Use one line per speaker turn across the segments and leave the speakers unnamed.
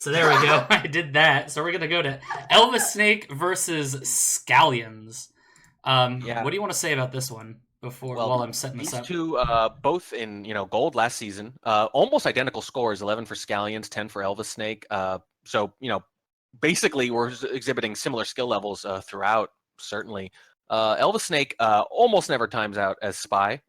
So there we go. I did that. So we're gonna go to Elvisnake versus Scallions.
Yeah.
What do you want to say about this one
Well,
while I'm setting this
these
up?
two, both in gold last season, almost identical scores: 11 for Scallions, 10 for Elvisnake. So basically we're exhibiting similar skill levels throughout. Certainly, Elvisnake almost never times out as spy.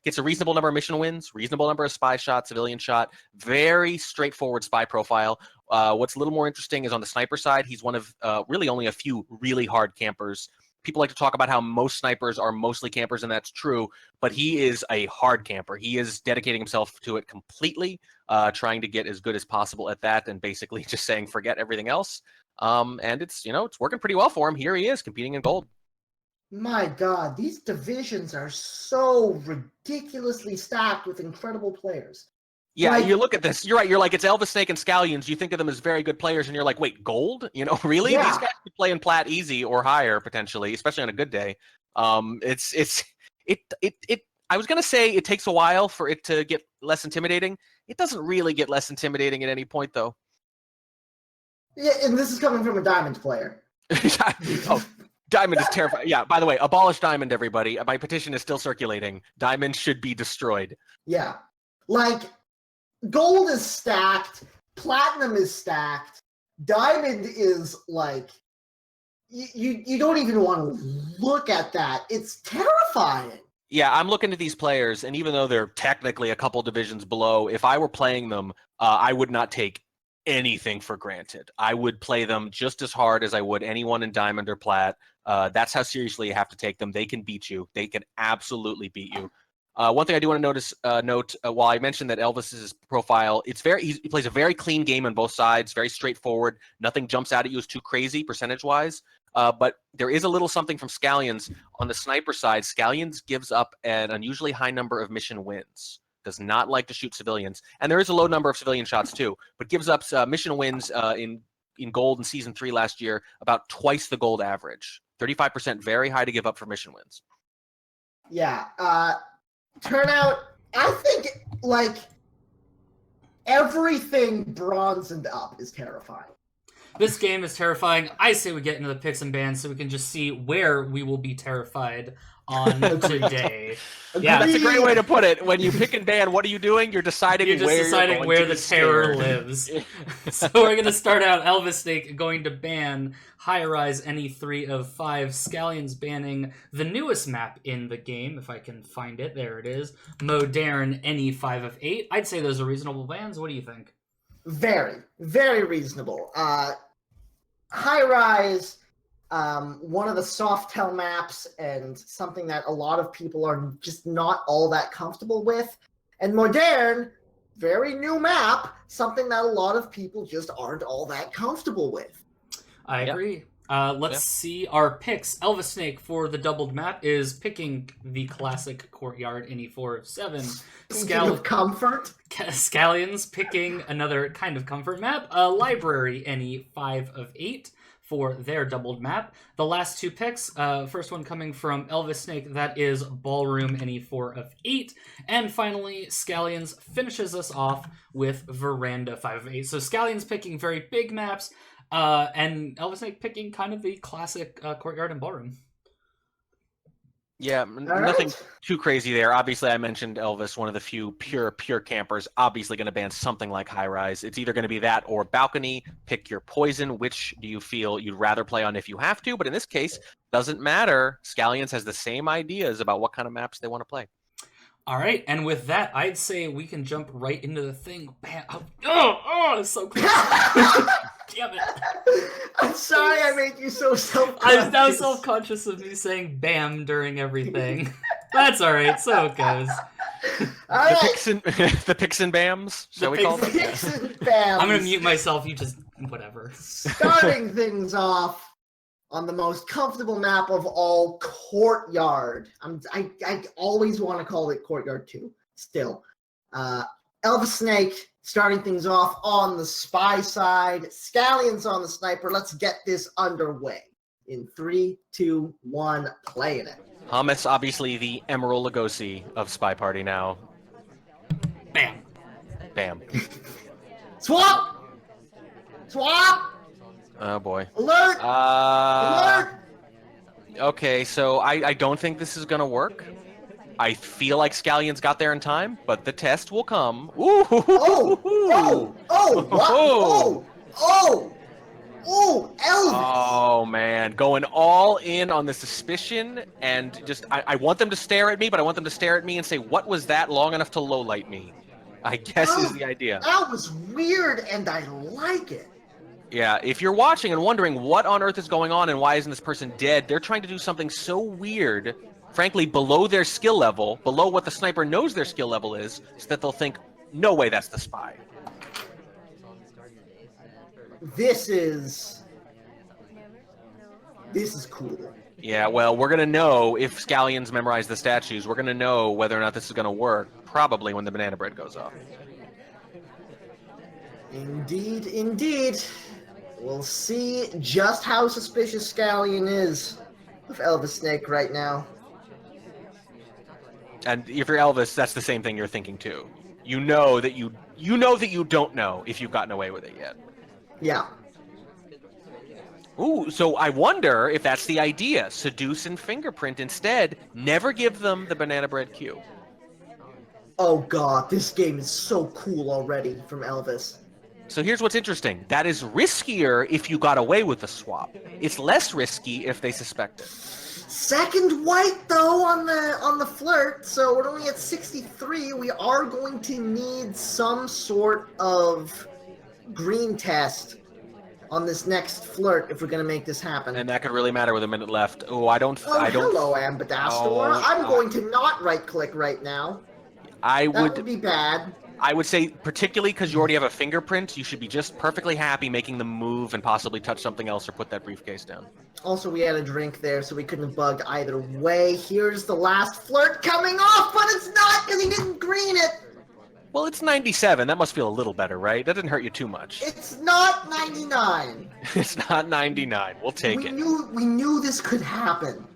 Gets a reasonable number of mission wins, reasonable number of spy shot, civilian shot. Very straightforward spy profile. What's a little more interesting is on the sniper side, he's one of really only a few really hard campers. People like to talk about how most snipers are mostly campers, and that's true, but he is a hard camper. He is dedicating himself to it completely, trying to get as good as possible at that, and basically just saying forget everything else. And it's working pretty well for him. Here he is competing in gold.
My God, these divisions are so ridiculously stacked with incredible players.
Yeah, you look at this. You're right. You're like, it's Elvisnake and Scallions. You think of them as very good players, and you're like, wait, gold? Really?
Yeah.
These guys could play in plat easy or higher potentially, especially on a good day. It. I was gonna say it takes a while for it to get less intimidating. It doesn't really get less intimidating at any point, though.
Yeah, and this is coming from a Diamond player.
Oh, Diamond is terrifying. Yeah, by the way, abolish Diamond, everybody. My petition is still circulating. Diamond should be destroyed.
Yeah. Gold is stacked, platinum is stacked, diamond is you don't even want to look at that. It's terrifying.
Yeah, I'm looking at these players, and even though they're technically a couple divisions below, if I were playing them, I would not take anything for granted. I would play them just as hard as I would anyone in Diamond or Plat. That's how seriously you have to take them. They can beat you. They can absolutely beat you. One thing I do want to note, while I mentioned that Elvis's profile, he plays a very clean game on both sides, very straightforward. Nothing jumps out at you as too crazy percentage-wise. But there is a little something from Scallions. On the sniper side, Scallions gives up an unusually high number of mission wins. Does not like to shoot civilians. And there is a low number of civilian shots too, but gives up mission wins in gold in Season 3 last year, about twice the gold average. 35%, very high to give up for mission wins.
Yeah. Turnout, I think, everything bronze and up is terrifying.
This game is terrifying. I say we get into the picks and bans so we can just see where we will be terrified on today.
Yeah, that's a great way to put it. When you pick and ban, what are you doing? You're deciding
where the terror lives. So we're going to start out Elvisnake going to ban High Rise any 3 of 5. Scallions banning the newest map in the game, if I can find it. There it is. Modern any 5 of 8. I'd say those are reasonable bans. What do you think?
Very, very reasonable. High Rise, one of the soft tell maps and something that a lot of people are just not all that comfortable with. And Modern, very new map, something that a lot of people just aren't all that comfortable with.
I agree. Let's see our picks. Elvisnake for the doubled map is picking the classic Courtyard any 4 of 7.
Comfort.
Scallions picking another kind of comfort map. Library any 5 of 8 for their doubled map. The last 2 picks, first one coming from Elvisnake, that is Ballroom any 4 of 8. And finally, Scallions finishes us off with Veranda 5 of 8. So Scallions picking very big maps, and Elvisnake picking kind of the classic Courtyard and Ballroom.
Yeah, nothing too crazy there. Obviously, I mentioned Elvis, one of the few pure campers, obviously going to ban something like High Rise. It's either going to be that or Balcony. Pick your poison. Which do you feel you'd rather play on if you have to? But in this case, doesn't matter. Scallions has the same ideas about what kind of maps they want to play.
All right, and with that, I'd say we can jump right into the thing. Bam! Oh, it's so close. Damn it.
I'm sorry I made you so self-conscious.
I'm now self-conscious of me saying bam during everything. That's all right, so it goes.
The picks and bams, shall we call them?
Picks and bams.
I'm going to mute myself, you just, whatever.
Starting things off on the most comfortable map of all, Courtyard. I always want to call it Courtyard 2, still. Elvisnake starting things off on the spy side. Scallions on the sniper. Let's get this underway. In 3, 2, 1, playing it.
Hamas, obviously the Emerald Lugosi of Spy Party now.
Bam.
Bam.
Swap! Swap!
Oh boy.
Alert! Alert!
Okay, so I don't think this is gonna work. I feel like Scallions got there in time, but the test will come. Ooh!
What? Oh, Elvis!
Oh man, going all in on the suspicion, and just I want them to stare at me, but I want them to stare at me and say, "What was that?" long enough to lowlight me. I guess is the idea.
That was weird, and I like it.
Yeah, if you're watching and wondering what on earth is going on and why isn't this person dead, they're trying to do something so weird, frankly, below their skill level, below what the sniper knows their skill level is, so that they'll think, no way, that's the spy.
This is cool.
Yeah, well, we're going to know if Scallions memorize the statues. We're going to know whether or not this is going to work, probably when the banana bread goes off.
Indeed, indeed. We'll see just how suspicious Scallion is of Elvisnake right now.
And if you're Elvis, that's the same thing you're thinking too. You know that you don't know if you've gotten away with it yet.
Yeah.
Ooh, so I wonder if that's the idea. Seduce and fingerprint instead. Never give them the banana bread cue.
Oh god, this game is so cool already from Elvis.
So here's what's interesting. That is riskier if you got away with the swap. It's less risky if they suspect it.
Second white though on the flirt, so we're only at 63. We are going to need some sort of green test on this next flirt if we're going to make this happen.
And that could really matter with a minute left. Oh, I don't.
Hello, Ambassador. I'm going to not right-click right now. That would be bad.
I would say, particularly because you already have a fingerprint, you should be just perfectly happy making the move and possibly touch something else or put that briefcase down.
Also, we had a drink there, so we couldn't have bugged either way. Here's the last flirt coming off, but it's not because he didn't green it.
Well, it's 97. That must feel a little better, right? That didn't hurt you too much.
It's not 99.
It's not 99. We'll take it.
We knew this could happen.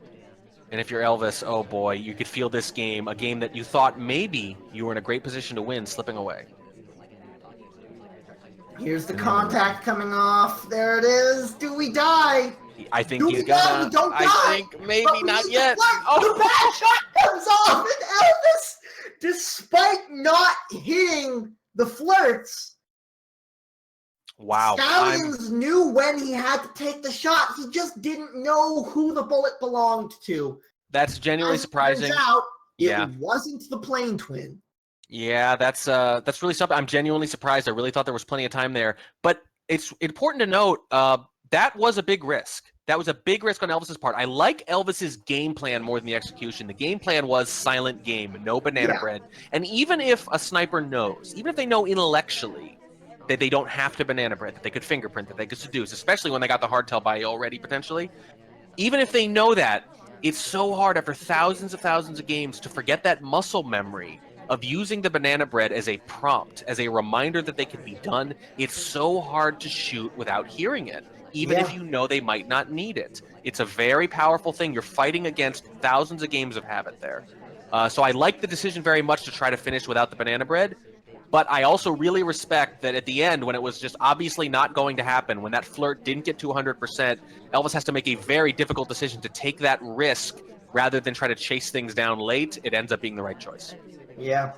And if you're Elvis, oh boy, you could feel this game, a game that you thought maybe you were in a great position to win, slipping away.
Here's the contact coming off. There it is. Do we die?
I think he's gonna.
We don't die.
I think maybe not yet.
The bad shot comes off, and Elvis, despite not hitting the flirts,
wow,
Scallions knew when he had to take the shot. He just didn't know who the bullet belonged to.
That's genuinely surprising.
Turns out, it wasn't the plane twin.
Yeah, that's really something. I'm genuinely surprised. I really thought there was plenty of time there. But it's important to note that was a big risk. That was a big risk on Elvis's part. I like Elvis's game plan more than the execution. The game plan was silent game, no banana bread. And even if a sniper knows, even if they know intellectually that they don't have to banana bread, that they could fingerprint, that they could seduce, especially when they got the hardtail by already potentially, even if they know that, it's so hard after thousands of games to forget that muscle memory of using the banana bread as a prompt, as a reminder that they can be done. It's so hard to shoot without hearing it, even if you know they might not need it. It's a very powerful thing. You're fighting against thousands of games of habit there. So I like the decision very much to try to finish without the banana bread. But I also really respect that at the end, when it was just obviously not going to happen, when that flirt didn't get to 100%, Elvis has to make a very difficult decision to take that risk rather than try to chase things down late. It ends up being the right choice.
Yeah.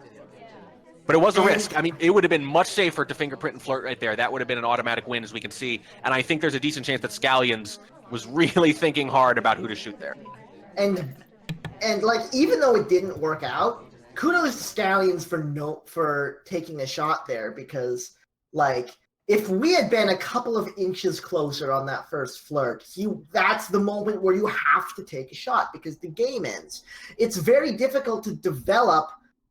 But it was a risk. I mean, it would have been much safer to fingerprint and flirt right there. That would have been an automatic win, as we can see. And I think there's a decent chance that Scallions was really thinking hard about who to shoot there.
And like, even though it didn't work out, kudos to Scallions for taking a shot there, because, like, if we had been a couple of inches closer on that first flirt, that's the moment where you have to take a shot because the game ends. It's very difficult to develop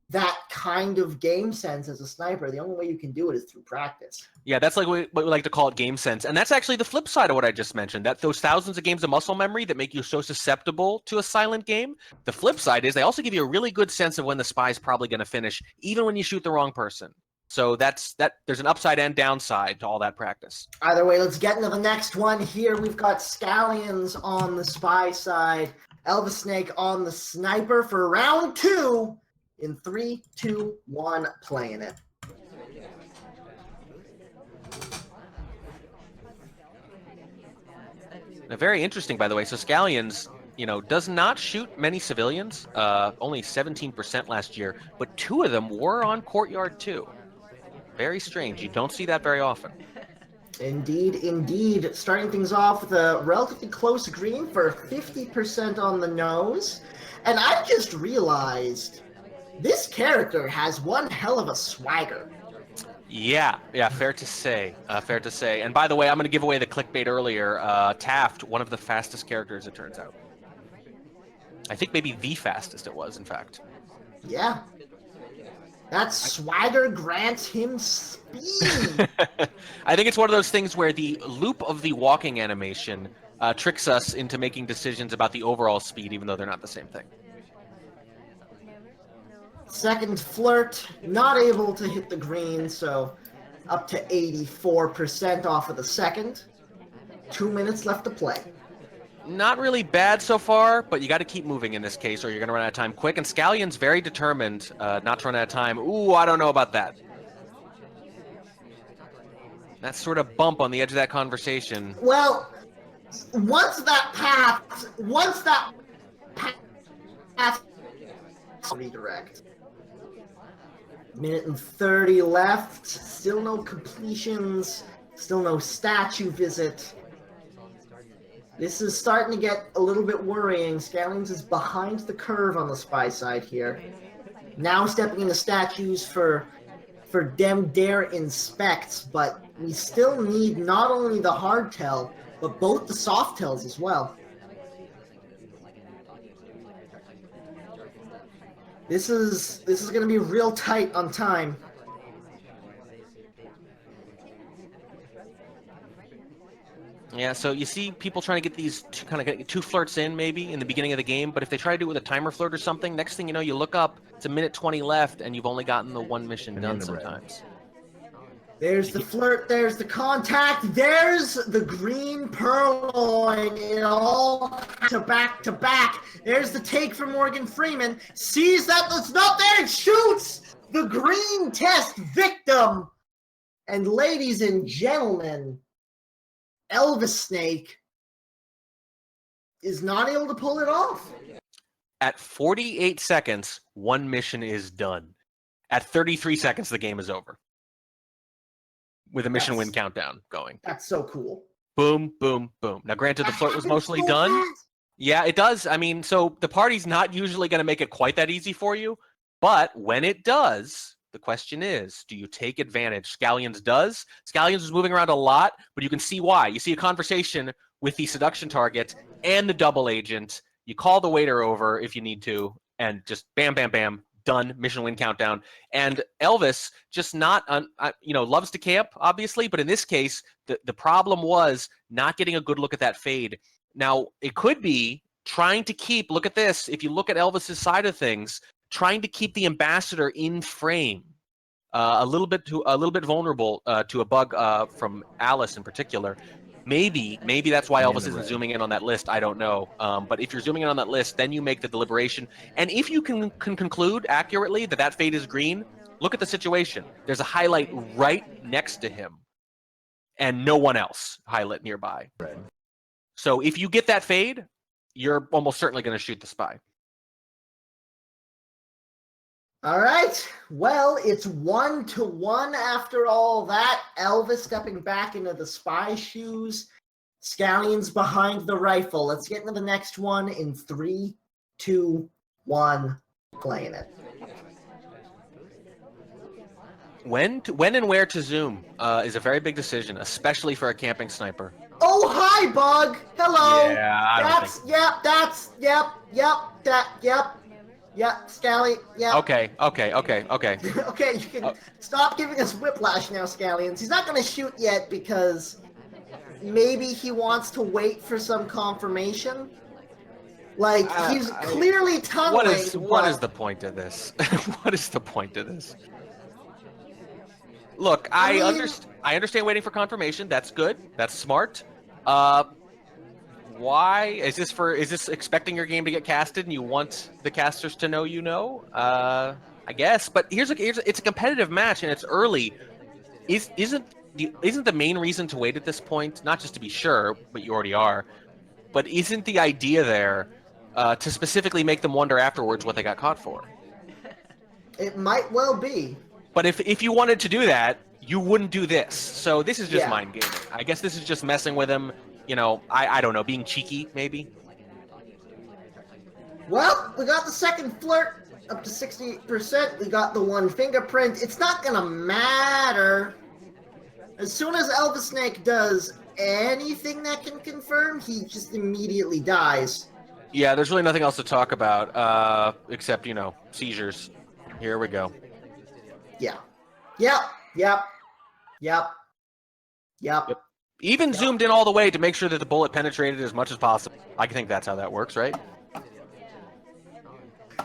that kind of game sense as a sniper. The only way you can do it is through practice.
Yeah, that's like what we like to call it, game sense. And that's actually the flip side of what I just mentioned, that those thousands of games of muscle memory that make you so susceptible to a silent game, the flip side is they also give you a really good sense of when the spy's probably going to finish, even when you shoot the wrong person. So there's an upside and downside to all that practice.
Either way, let's get into the next one. Here we've got Scallions on the spy side, Elvisnake on the sniper for round 2. In 3, 2, 1, playing it.
Very interesting, by the way. So Scallions, does not shoot many civilians, only 17% last year, but 2 of them were on Courtyard too. Very strange. You don't see that very often.
Indeed, indeed. Starting things off with a relatively close green for 50% on the nose. And I just realized this character has one hell of a swagger.
Yeah, fair to say. Fair to say. And by the way, I'm going to give away the clickbait earlier. Taft, one of the fastest characters, it turns out. I think maybe the fastest it was, in fact.
Yeah. That swagger grants him speed.
I think it's one of those things where the loop of the walking animation tricks us into making decisions about the overall speed, even though they're not the same thing.
Second flirt, not able to hit the green, so up to 84% off of the second. 2 minutes left to play.
Not really bad so far, but you got to keep moving in this case or you're going to run out of time quick. And Scallion's very determined not to run out of time. Ooh, I don't know about that. That sort of bump on the edge of that conversation.
Well, once that path redirect. Minute and 30 left. Still no completions. Still no statue visit. This is starting to get a little bit worrying. Scallions is behind the curve on the spy side here. Now stepping into statues for Dem Dare Inspects, but we still need not only the hard tell, but both the soft tells as well. This is going to be real tight on time.
Yeah, so you see people trying to get these two flirts in maybe in the beginning of the game, but if they try to do it with a timer flirt or something, next thing you know, you look up, it's a minute 20 left, and you've only gotten the one mission done sometimes.
There's the flirt, there's the contact, there's the green purloin, it all to back. There's the take from Morgan Freeman, sees that it's not there, and shoots the green test victim. And ladies and gentlemen, Elvisnake is not able to pull it off.
At 48 seconds, one mission is done. At 33 seconds, the game is over. With a mission win countdown going.
That's so cool.
Boom, boom, boom. Now, granted, the flirt was mostly done. Yeah, it does. I mean, so the party's not usually going to make it quite that easy for you. But when it does, the question is, do you take advantage? Scallions does. Scallions is moving around a lot, but you can see why. You see a conversation with the seduction target and the double agent. You call the waiter over if you need to, and just bam, bam, bam. Done. Mission win countdown. And Elvis just not, loves to camp, obviously, but in this case, the problem was not getting a good look at that fade. Now, it could be trying to keep, look at this, if you look at Elvis's side of things, trying to keep the ambassador in frame, a little bit vulnerable to a bug from Alice in particular. Maybe that's why Elvis isn't zooming in on that list. I don't know. But if you're zooming in on that list, then you make the deliberation. And if you can conclude accurately that fade is green, look at the situation. There's a highlight right next to him and no one else highlight nearby. Right. So if you get that fade, you're almost certainly going to shoot the spy.
All right. Well, it's 1-1 after all that. Elvis stepping back into the spy shoes. Scallions behind the rifle. Let's get into the next one in 3, 2, 1. Playing it.
When and where to zoom is a very big decision, especially for a camping sniper.
Oh, hi, Bug. Hello. Yep, Scally, yep.
Okay.
Okay, you can stop giving us whiplash now, Scallions. He's not going to shoot yet because maybe he wants to wait for some confirmation. Like, he's clearly tunneling.
What is the point of this? What is the point of this? Look, I understand waiting for confirmation. That's good. That's smart. Why is this expecting your game to get casted and you want the casters to know you know? I guess, but it's a competitive match and it's early. Isn't the main reason to wait at this point, not just to be sure, but you already are, but isn't the idea there to specifically make them wonder afterwards what they got caught for?
It might well be.
But if you wanted to do that, you wouldn't do this. So this is just
Yeah.
mind gaming. I guess this is just messing with him. You know, I don't know, being cheeky maybe.
Well, we got the second flirt up to 60%. We got the one fingerprint. It's not gonna matter. As soon as Elvisnake does anything that can confirm, he just immediately dies.
Yeah, there's really nothing else to talk about except, you know, seizures. Here we go.
Yeah. Yep. Yep. Yep. Yep.
Yep. Even zoomed in all the way to make sure that the bullet penetrated as much as possible. I think that's how that works, right?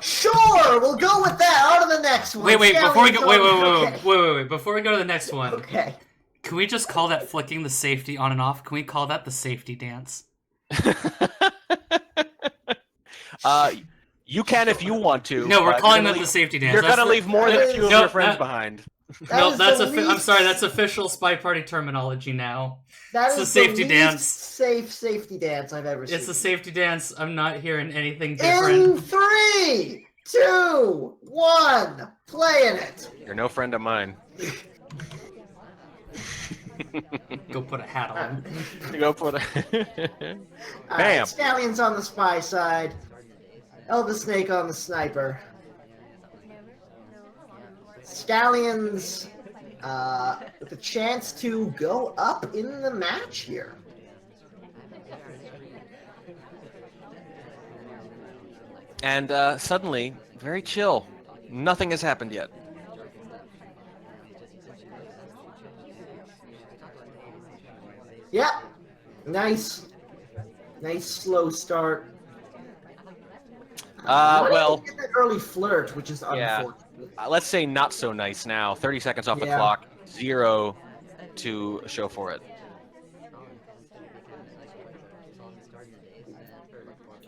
Sure, we'll go with that. On to the next one.
Wait, before we go,
Scallions
wait, before we go to the next one,
Okay.
can we just call that flicking the safety on and off? Can we call that the safety dance?
You can if you want to.
No, we're
but
calling
you're
that
gonna
the safety dance.
You're
That's
gonna
the-
leave more than two of
No,
your friends
that-
behind.
No,
is
that's
the
I'm sorry,
least-
that's official spy party terminology now.
That
It's
is
a safety
the
dance.
least safe safety dance I've ever seen.
It's a safety dance. I'm not hearing anything
In
different.
3, 2, 1, playing it.
You're no friend of mine.
Go put a hat on.
Go put a
All
Bam.
right, Scallions on the spy side. Elvisnake on the sniper. Scallions with a chance to go up in the match here.
And suddenly, very chill. Nothing has happened yet.
Yep. Nice. Nice slow start. Why
Well,
didn't we get that early flirt, which is
Yeah.
unfortunate.
Let's say not so nice now. 30 seconds off the
Yeah.
clock. 0 to show for it.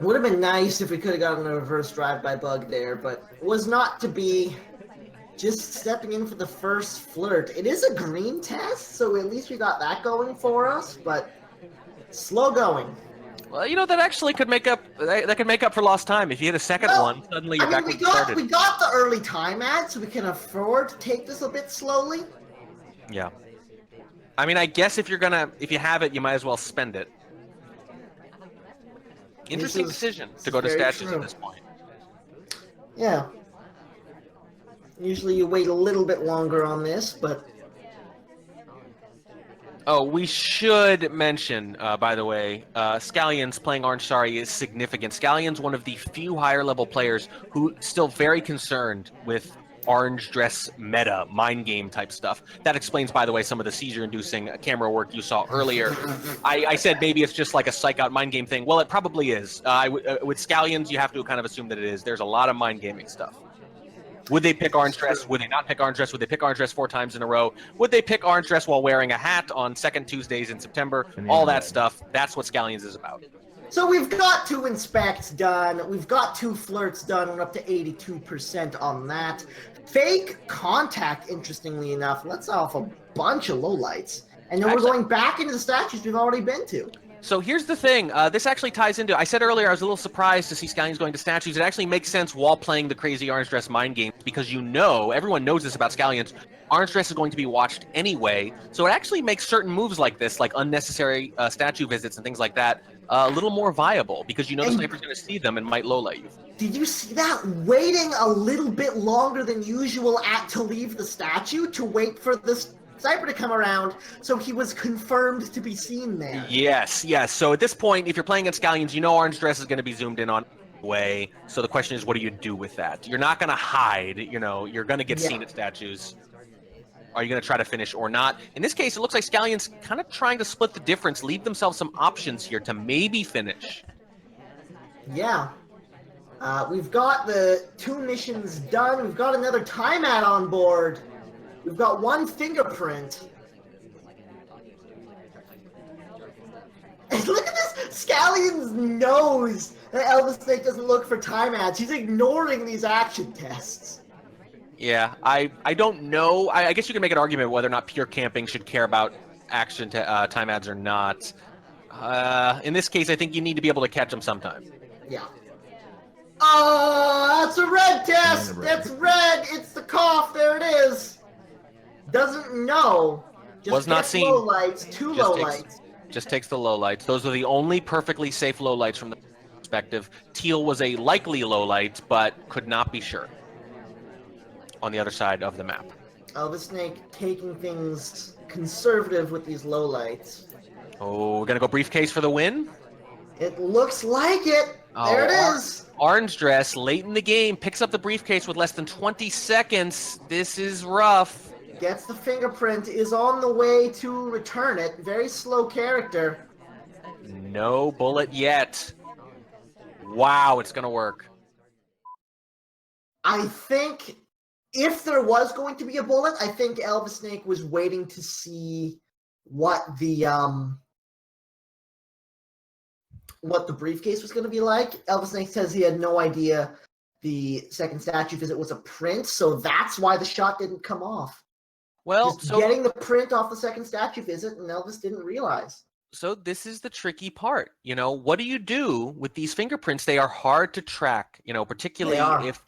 Would have been nice if we could have gotten a reverse drive-by bug there, but was not to be. Just stepping in for the first flirt. It is a green test, so at least we got that going for us, but slow going.
Well, you know, that actually could make up. That could make up for lost time. If you hit a second
Well,
one, suddenly you're
I mean,
back
we
where you
got
started.
we got the early time ad, so we can afford to take this a bit slowly.
Yeah. I mean, I guess if you have it, you might as well spend it. Interesting
is-
decision
this
to
is
go to
very
statues
true.
at this point.
Yeah. Usually you wait a little bit longer on this, but
Oh, we should mention, by the way, Scallions playing Orange Sari is significant. Scallions, one of the few higher level players who still very concerned with orange dress meta, mind game type stuff. That explains, by the way, some of the seizure-inducing camera work you saw earlier. I said maybe it's just like a psych-out mind game thing. Well, it probably is. With Scallions, you have to kind of assume that it is. There's a lot of mind gaming stuff. Would they pick orange dress? Would they not pick orange dress? Would they pick orange dress 4 times in a row? Would they pick orange dress while wearing a hat on second Tuesdays in September? All that stuff. That's what Scallions is about.
so we've got 2 inspects done. We've got 2 flirts done. We're up to 82% on that. Fake contact, interestingly enough, lets off a bunch of lowlights. And then we're
Actually-
going back into the statues we've already been to.
So here's the thing. This actually ties into. I said earlier I was a little surprised to see Scallions going to statues. It actually makes sense while playing the crazy orange dress mind game because everyone knows this about Scallions. Orange dress is going to be watched anyway, so it actually makes certain moves like this, like unnecessary statue visits and things like that, a little more viable because you know the
And-
sniper's going to see them and might low-light you.
Did you see that? Waiting a little bit longer than usual to leave the statue to wait for the sniper to come around, so he was confirmed to be seen there.
Yes. So at this point, if you're playing against Scallions, you know orange dress is going to be zoomed in on way. So the question is, what do you do with that? You're not going to hide. You're going to get seen at statues. Are you going to try to finish or not? In this case, it looks like Scallions kind of trying to split the difference, leave themselves some options here to maybe finish.
Yeah. We've got the 2 missions done. We've got another time ad on board. We've got 1 fingerprint. And look at this! Scallions knows that Elvisnake doesn't look for time ads. He's ignoring these action tests.
Yeah, I don't know. I guess you can make an argument whether or not pure camping should care about action time ads or not. In this case, I think you need to be able to catch them sometime.
Yeah. Oh, that's a red test. That's red. It's the cough. There it is. Doesn't know. Just
Was not seen.
Low lights. Two low lights.
Just takes the low lights. Those are the only perfectly safe low lights from the perspective. Teal was a likely low light, but could not be sure. On the other side of the map.
Elvisnake taking things conservative with these low lights.
Oh, we're gonna go briefcase for the win.
It looks like it. There it is.
Orange dress late in the game picks up the briefcase with less than 20 seconds. This is rough.
Gets the fingerprint, is on the way to return it. Very slow character.
No bullet yet. Wow, it's gonna work.
I think if there was going to be a bullet, I think Elvisnake was waiting to see what the briefcase was going to be like. Elvisnake says he had no idea the second statue visit was a print, so that's why the shot didn't come off.
Well,
just getting the print off the second statue visit, and Elvis didn't realize.
So this is the tricky part. You know, what do you do with these fingerprints? They are hard to track, you know, particularly if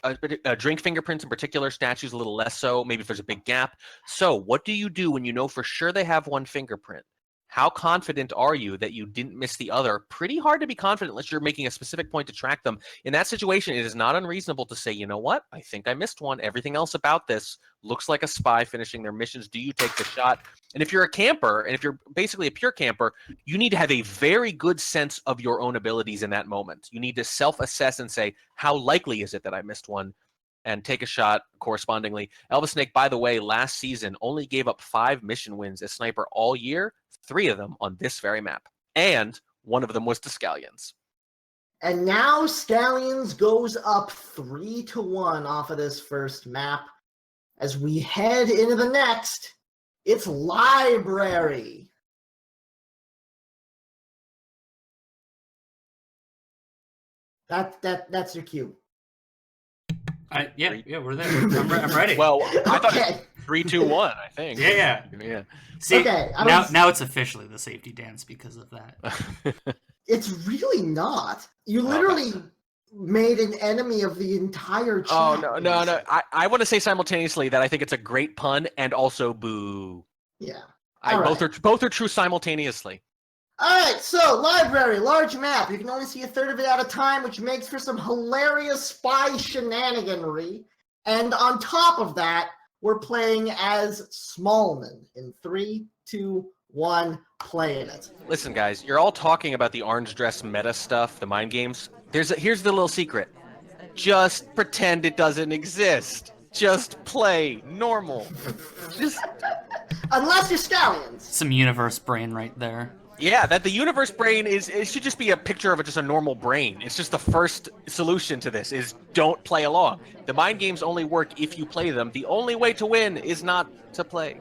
drink fingerprints in particular, statues a little less so, maybe if there's a big gap. So what do you do when you know for sure they have one fingerprint? How confident are you that you didn't miss the other? Pretty hard to be confident unless you're making a specific point to track them. In that situation, it is not unreasonable to say, you know what? I think I missed one. Everything else about this looks like a spy finishing their missions. Do you take the shot? And if you're a camper, and if you're basically a pure camper, you need to have a very good sense of your own abilities in that moment. You need to self-assess and say, how likely is it that I missed one? And take a shot correspondingly. Elvisnake, by the way, last season only gave up 5 mission wins as sniper all year, 3 of them on this very map. And one of them was to Scallions.
And now Scallions goes up 3-1 off of this first map. As we head into the next, it's Library. That's your cue.
Yeah, we're there. I'm ready.
Well, I thought it was 3, 2, 1, I think.
Yeah. See,
okay,
now it's officially the safety dance because of that.
It's really not. You literally made an enemy of the entire chat.
Oh, no. I want to say simultaneously that I think it's a great pun and also boo.
Yeah.
Both are true simultaneously.
Alright, so Library, large map. You can only see a third of it at a time, which makes for some hilarious spy shenaniganry. And on top of that, we're playing as Smallman in 3, 2, 1, playing it.
Listen, guys, you're all talking about the orange dress meta stuff, the mind games. Here's the little secret. Just pretend it doesn't exist. Just play normal.
Unless you're Scallions.
Some universe brain right there.
Yeah, that the universe brain it should just be a picture of just a normal brain. It's just the first solution to this is don't play along. The mind games only work if you play them. The only way to win is not to play.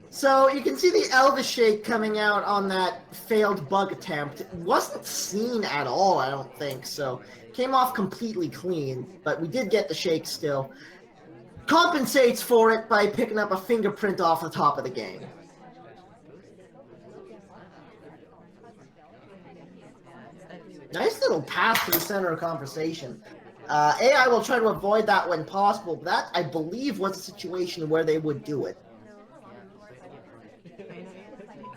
So you can see the Elvis shake coming out on that failed bug attempt. It wasn't seen at all, I don't think, so came off completely clean, but we did get the shake still. Compensates for it by picking up a fingerprint off the top of the game. Nice little pass to the center of conversation. AI will try to avoid that when possible, but that, I believe, was a situation where they would do it.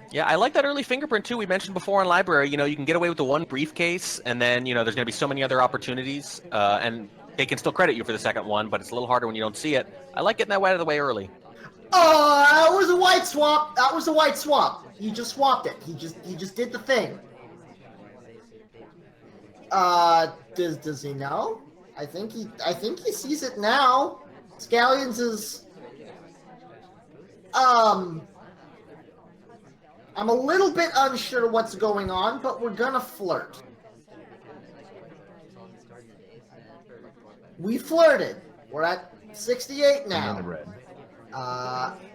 Yeah, I like that early fingerprint, too. We mentioned before in Library, you know, you can get away with the one briefcase, and then, you know, there's going to be so many other opportunities, and they can still credit you for the second one, but it's a little harder when you don't see it. I like getting that out of the way early.
Oh, that was a white swap. That was a white swap. He just swapped it. He just did the thing. Does he know? I think he sees it now. Scallions is I'm a little bit unsure what's going on, but we're gonna flirt. We flirted. We're at 68 now.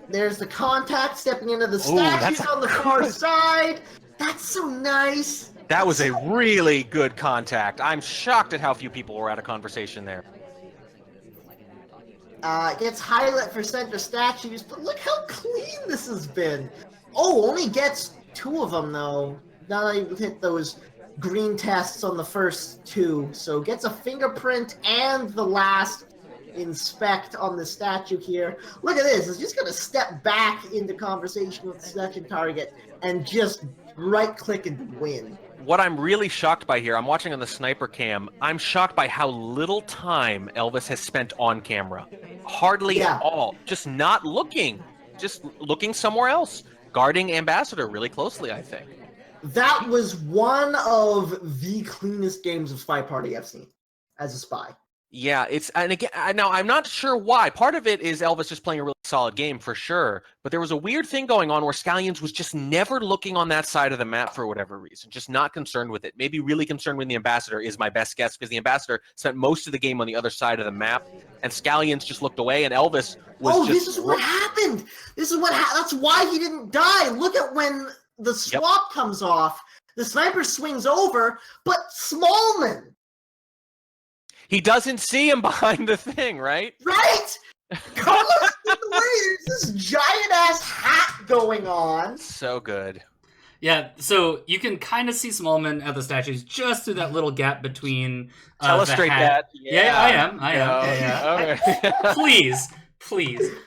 There's the contact stepping into the statues on the far side. That's so nice.
That was a really good contact. I'm shocked at how few people were at a conversation there.
Gets highlight for center statues, but look how clean this has been. Oh, only gets two of them, though. Now that you've hit those green tests on the first two. So gets a fingerprint and the last inspect on the statue here. Look at this. It's just going to step back into conversation with the second target and just right-click and win.
What I'm really shocked by here, I'm watching on the sniper cam, I'm shocked by how little time Elvis has spent on camera. Hardly at all. Just not looking. Just looking somewhere else. Guarding Ambassador really closely, I think.
That was one of the cleanest games of Spy Party I've seen as a spy.
Yeah, and again, now I'm not sure why. Part of it is Elvis just playing a really solid game for sure, but there was a weird thing going on where Scallions was just never looking on that side of the map for whatever reason, just not concerned with it. Maybe really concerned with the Ambassador is my best guess, because the Ambassador spent most of the game on the other side of the map, and Scallions just looked away, and Elvis was just...
this is what happened! This is what that's why he didn't die! Look at when the swap comes off, the sniper swings over, but Smallman...
He doesn't see him behind the thing, right?
Right? Carlos, there's this giant-ass hat going on.
So good.
Yeah, so you can kind of see Smallman at the statues just through that little gap between
Telestrate that.
Yeah, I am. Yeah. Okay. Please.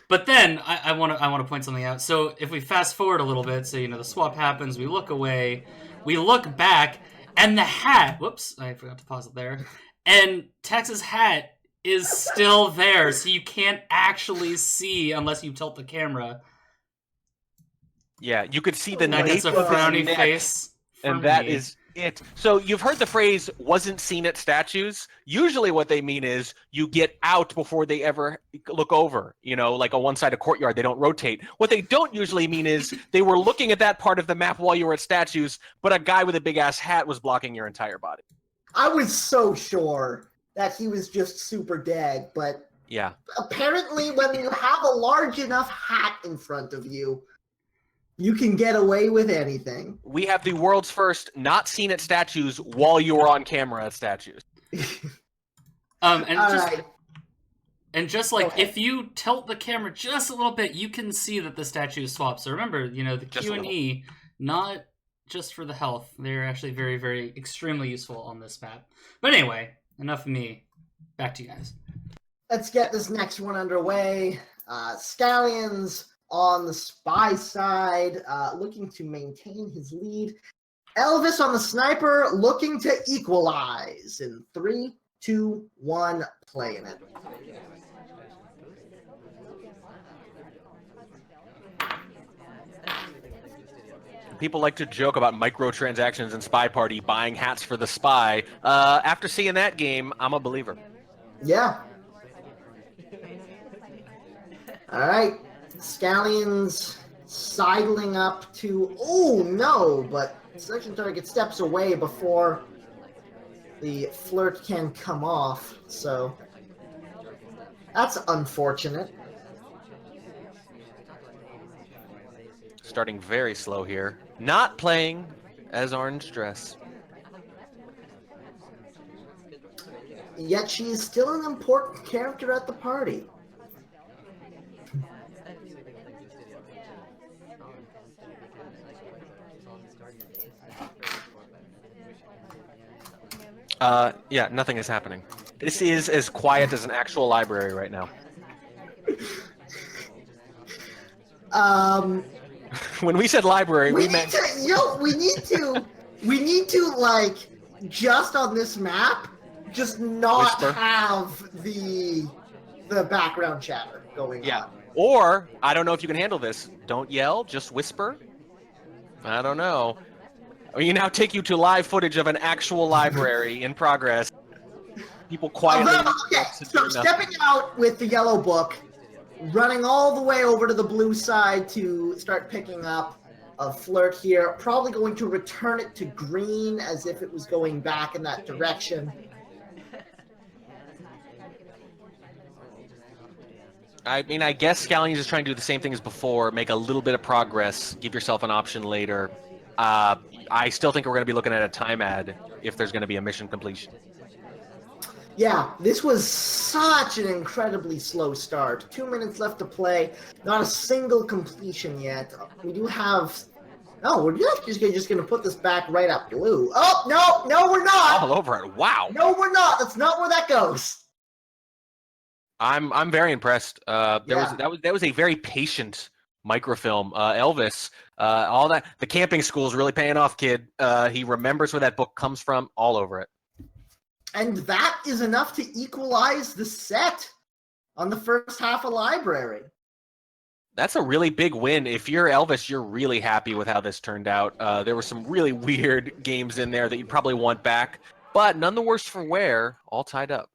But then I want to point something out. So if we fast forward a little bit, so the swap happens, we look away, we look back, and the hat. Whoops, I forgot to pause it there. And Tex's hat is still there, so you can't actually see unless you tilt the camera.
Yeah, you could see the
nape of a frowny face,
and that is it. So you've heard the phrase "wasn't seen at statues." Usually, what they mean is you get out before they ever look over. Like a one-sided courtyard, they don't rotate. What they don't usually mean is they were looking at that part of the map while you were at statues, but a guy with a big-ass hat was blocking your entire body.
I was so sure that he was just super dead, but
yeah,
apparently when you have a large enough hat in front of you, you can get away with anything.
We have the world's first not seen at statues while you were on camera at statues.
Just like if you tilt the camera just a little bit, you can see that the statue swaps. So remember, the Q and E, not just for the health. They're actually very, very extremely useful on this map. But anyway, enough of me. Back to you guys.
Let's get this next one underway. Scallions on the spy side, looking to maintain his lead. Elvis on the sniper, looking to equalize. In 3, 2, 1, playing it.
People like to joke about microtransactions in Spy Party, buying hats for the spy. After seeing that game, I'm a believer.
Yeah. All right. Scallions sidling up to... Oh, no, but second target steps away before the flirt can come off, so that's unfortunate.
Starting very slow here. Not playing as Orange Dress.
Yet she is still an important character at the party.
Yeah, nothing is happening. This is as quiet as an actual library right now. When we said library, we meant...
we need to, like, just on this map, just not
Whisper.
have the background chatter going on.
Or, I don't know if you can handle this. Don't yell, just whisper. I don't know. We now take you to live footage of an actual library in progress. People quietly...
Okay, so stepping out with the yellow book, running all the way over to the blue side to start picking up a flirt here. Probably going to return it to green as if it was going back in that direction.
I mean, I guess Scallions is trying to do the same thing as before, make a little bit of progress, give yourself an option later. I still think we're going to be looking at a time ad if there's going to be a mission completion.
Yeah, this was such an incredibly slow start. 2 minutes left to play. Not a single completion yet. We do have No, we're just gonna put this back right up blue. Oh, no, we're not.
All over it. Wow.
No, we're not. That's not where that goes.
I'm very impressed. That
Yeah.
was a very patient microfilm. Elvis, all that, the camping school is really paying off, kid. He remembers where that book comes from, all over it.
And that is enough to equalize the set on the first half of Library.
That's a really big win. If you're Elvis, you're really happy with how this turned out. There were some really weird games in there that you'd probably want back, but none the worse for wear, all tied up.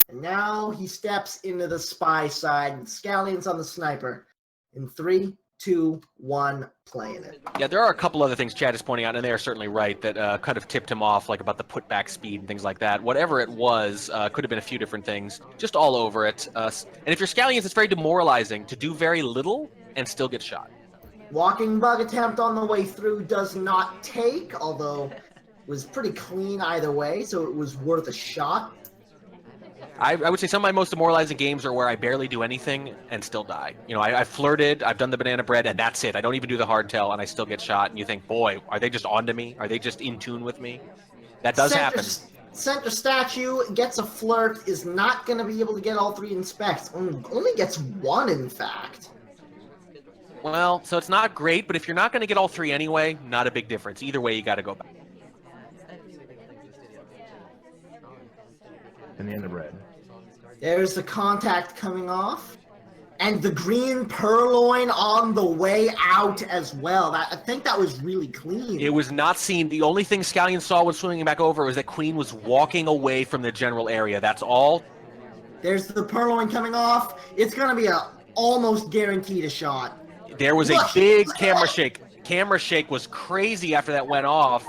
And now he steps into the spy side, and Scallions on the sniper. In 3, 2, 1, playing it.
Yeah, there are a couple other things Chad is pointing out, and they are certainly right, that kind of tipped him off, like about the putback speed and things like that. Whatever it was, could have been a few different things, just all over it. And if you're Scallions, it's very demoralizing to do very little and still get shot.
Walking bug attempt on the way through does not take, although it was pretty clean either way, so it was worth a shot.
I would say some of my most demoralizing games are where I barely do anything and still die. You know, I flirted, I've done the banana bread, and that's it. I don't even do the hardtail, and I still get shot. And you think, boy, are they just onto me? Are they just in tune with me? That does happen.
Center statue gets a flirt, is not going to be able to get all 3 inspects. Only gets 1, in fact.
Well, so it's not great, but if you're not going to get all 3 anyway, not a big difference. Either way, you got to go back.
Banana bread.
There's the contact coming off. And the green purloin on the way out as well. I think that was really clean.
It was not seen. The only thing Scallion saw when swinging back over was that Queen was walking away from the general area. That's all.
There's the purloin coming off. It's going to be almost guaranteed a shot.
There was a big camera shake. Camera shake was crazy after that went off.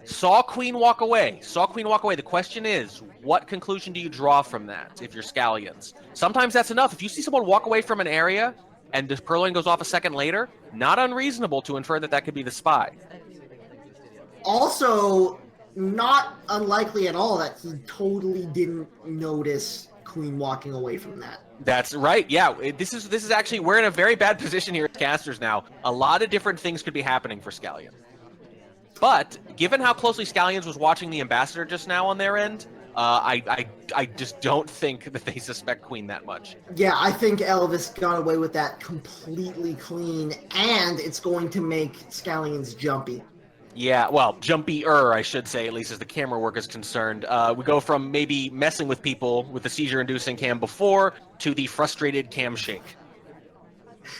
Saw Queen walk away. The question is, what conclusion do you draw from that if you're Scallions? Sometimes that's enough. If you see someone walk away from an area and the purloin goes off a second later, not unreasonable to infer that that could be the spy.
Also, not unlikely at all that he totally didn't notice Queen walking away from that.
That's right. Yeah, this is actually, we're in a very bad position here as casters now. A lot of different things could be happening for Scallion. But given how closely Scallions was watching the ambassador just now on their end, I just don't think that they suspect Queen that much.
Yeah, I think Elvis got away with that completely clean, and it's going to make Scallions jumpy.
Yeah, well, jumpier, I should say, at least as the camera work is concerned. We go from maybe messing with people with the seizure-inducing cam before to the frustrated cam shake.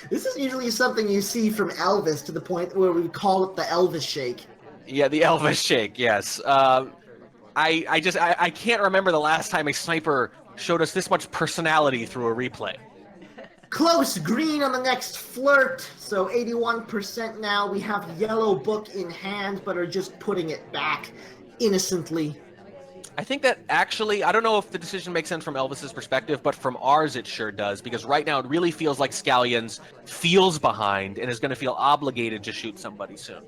This is usually something you see from Elvis to the point where we call it the Elvis shake.
Yeah, the Elvis shake, yes. I can't remember the last time a sniper showed us this much personality through a replay.
Close green on the next flirt, so 81% now. We have yellow book in hand, but are just putting it back innocently.
I think that actually, I don't know if the decision makes sense from Elvis's perspective, but from ours it sure does, because right now it really feels like Scallions feels behind and is going to feel obligated to shoot somebody soon.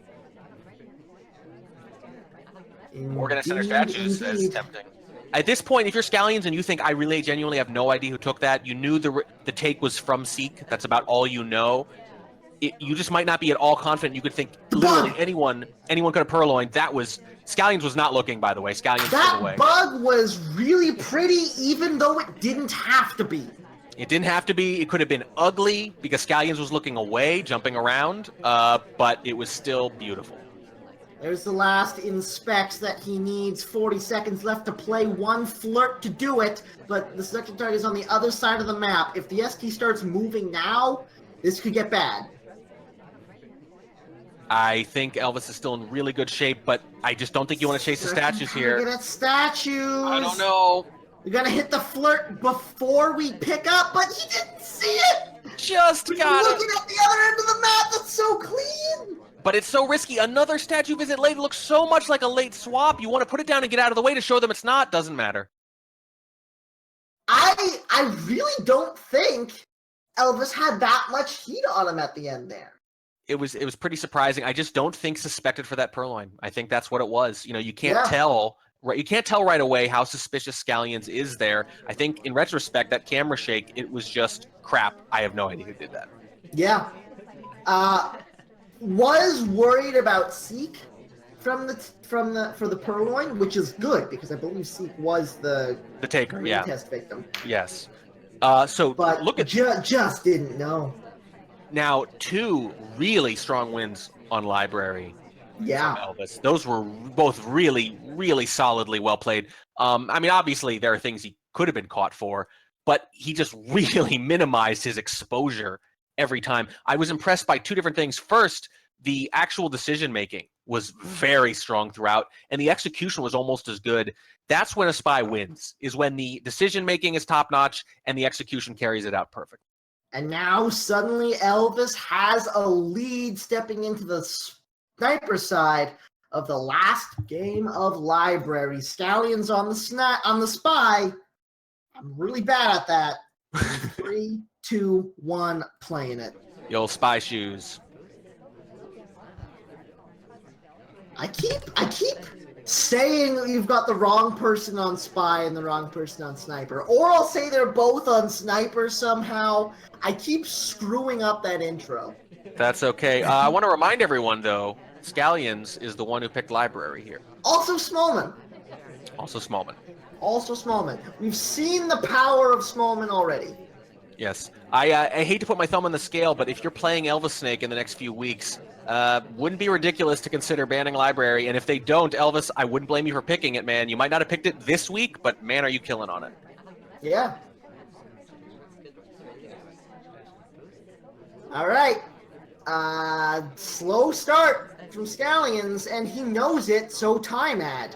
Morgan Center statues is tempting. At this point, if you're Scallions and you think I really genuinely have no idea who took that, you knew the take was from Seek, that's about all you know, you just might not be at all confident. You could think literally anyone could have purloined. That was, Scallions was not looking, by the way. Scallions stood away.
That bug was really pretty, even though it didn't have to be.
It didn't have to be. It could have been ugly because Scallions was looking away, jumping around, but it was still beautiful.
There's the last inspects that he needs. 40 seconds left to play. 1 flirt to do it, but the second target is on the other side of the map. If the ST starts moving now, this could get bad.
I think Elvis is still in really good shape, but I just don't think you want to chase the statues here.
Get at statues.
I don't know.
We're gonna hit the flirt before we pick up, but he didn't see it.
Just got it.
Looking at the other end of the map, that's so clean.
But it's so risky. Another statue visit late looks so much like a late swap. You want to put it down and get out of the way to show them it's not. Doesn't matter.
I really don't think Elvis had that much heat on him at the end there.
It was pretty surprising. I just don't think suspected for that purloin. I think that's what it was. You know, you can't tell. Right, you can't tell right away how suspicious Scallions is there. I think in retrospect, that camera shake, it was just crap. I have no idea who did that.
Yeah. was worried about Seek for the Purloin, which is good because I believe Seek was the
taker,
green
yeah.
test victim.
Yes. So
But
look at
just didn't know.
now 2 really strong wins on Library
Yeah.
from Elvis. Those were both really, really solidly well played. I mean, obviously there are things he could have been caught for, but he just really minimized his exposure every time. I was impressed by 2 different things. First, the actual decision making was very strong throughout, and the execution was almost as good. That's when a spy wins, is when the decision making is top notch and the execution carries it out perfect.
And now suddenly Elvis has a lead stepping into the sniper side of the last game of Library. Scallions on the spy. I'm really bad at that. 3, 2, 1, playing it.
The old spy shoes.
I keep saying you've got the wrong person on spy and the wrong person on sniper. Or I'll say they're both on sniper somehow. I keep screwing up that intro.
That's okay. I want to remind everyone, though, Scallions is the one who picked Library here.
Also Smallman.
Also Smallman.
Also Smallman. We've seen the power of Smallman already.
Yes. I hate to put my thumb on the scale, but if you're playing Elvisnake in the next few weeks, wouldn't be ridiculous to consider banning Library. And if they don't, Elvis, I wouldn't blame you for picking it, man. You might not have picked it this week, but man, are you killing on it.
Yeah. All right. Slow start from Scallions, and he knows it, so time ad.